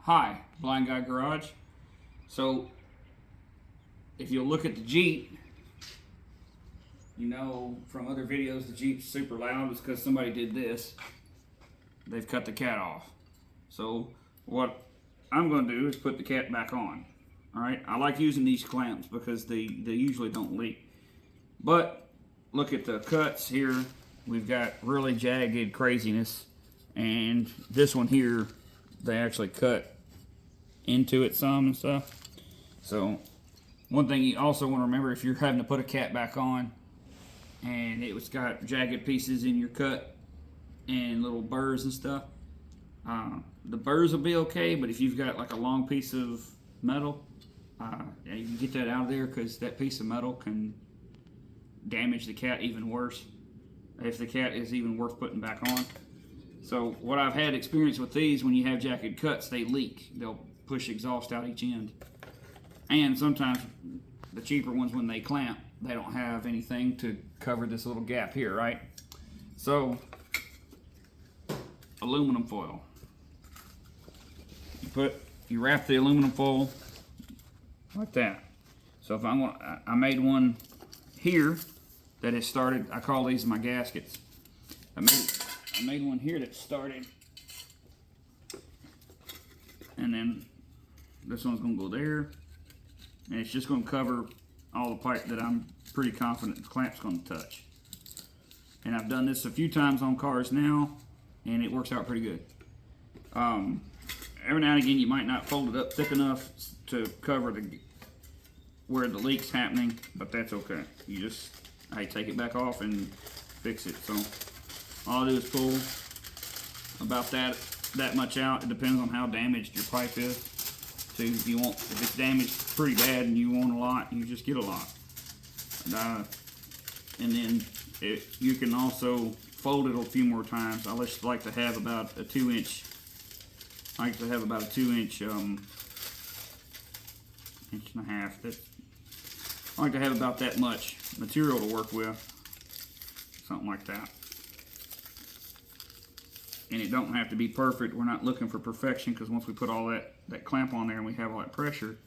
Hi, Blind Guy Garage. So, if you'll look at the Jeep, you know from other videos the Jeep's super loud. It's because somebody did this. They've cut the cat off. So, what I'm going to do is put the cat back on. Alright, I like using these clamps because they usually don't leak. But, look at the cuts here. We've got really jagged craziness. And this one here, they actually cut into it some and stuff. So one thing you also want to remember, if you're having to put a cat back on and it was got jagged pieces in your cut and little burrs and stuff, the burrs will be okay, but if you've got like a long piece of metal, you can get that out of there, because that piece of metal can damage the cat even worse if the cat is even worth putting back on. So what I've had experience with these, when you have jagged cuts, they leak. They'll push exhaust out each end. And sometimes the cheaper ones, when they clamp, they don't have anything to cover this little gap here, right? So, aluminum foil. You wrap the aluminum foil like that. So if I made one here that has started. I call these my gaskets. I made one here that started, and then this one's going to go there, and it's just going to cover all the pipe that I'm pretty confident the clamp's going to touch. And I've done this a few times on cars now, and it works out pretty good. Every now and again you might not fold it up thick enough to cover where the leak's happening, but that's okay. You just take it back off and fix it. So all I do is pull about that much out. It depends on how damaged your pipe is. So if it's damaged pretty bad and you want a lot, you just get a lot. And then you can also fold it a few more times. I just like to have about a 2-inch. I like to have about a 2-inch, inch and a half. I like to have about that much material to work with, something like that. And it don't have to be perfect. We're not looking for perfection, because once we put all that clamp on there and we have all that pressure,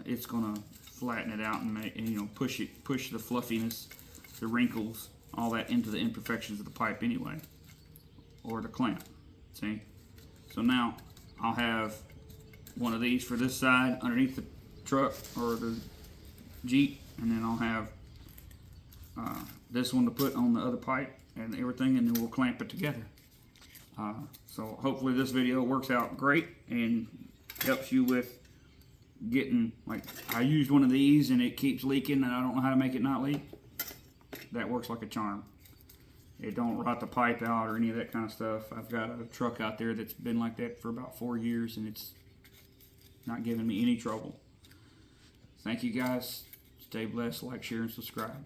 it's gonna flatten it out and push the fluffiness, the wrinkles, all that into the imperfections of the pipe anyway, or the clamp. See? So now I'll have one of these for this side underneath the truck or the Jeep, and then I'll have this one to put on the other pipe and everything, and then we'll clamp it together. So hopefully this video works out great and helps you with getting, like, I used one of these and it keeps leaking and I don't know how to make it not leak. That works like a charm. It don't rot the pipe out or any of that kind of stuff. I've got a truck out there that's been like that for about 4 years, and it's not giving me any trouble. Thank you guys. Stay blessed, like, share, and subscribe.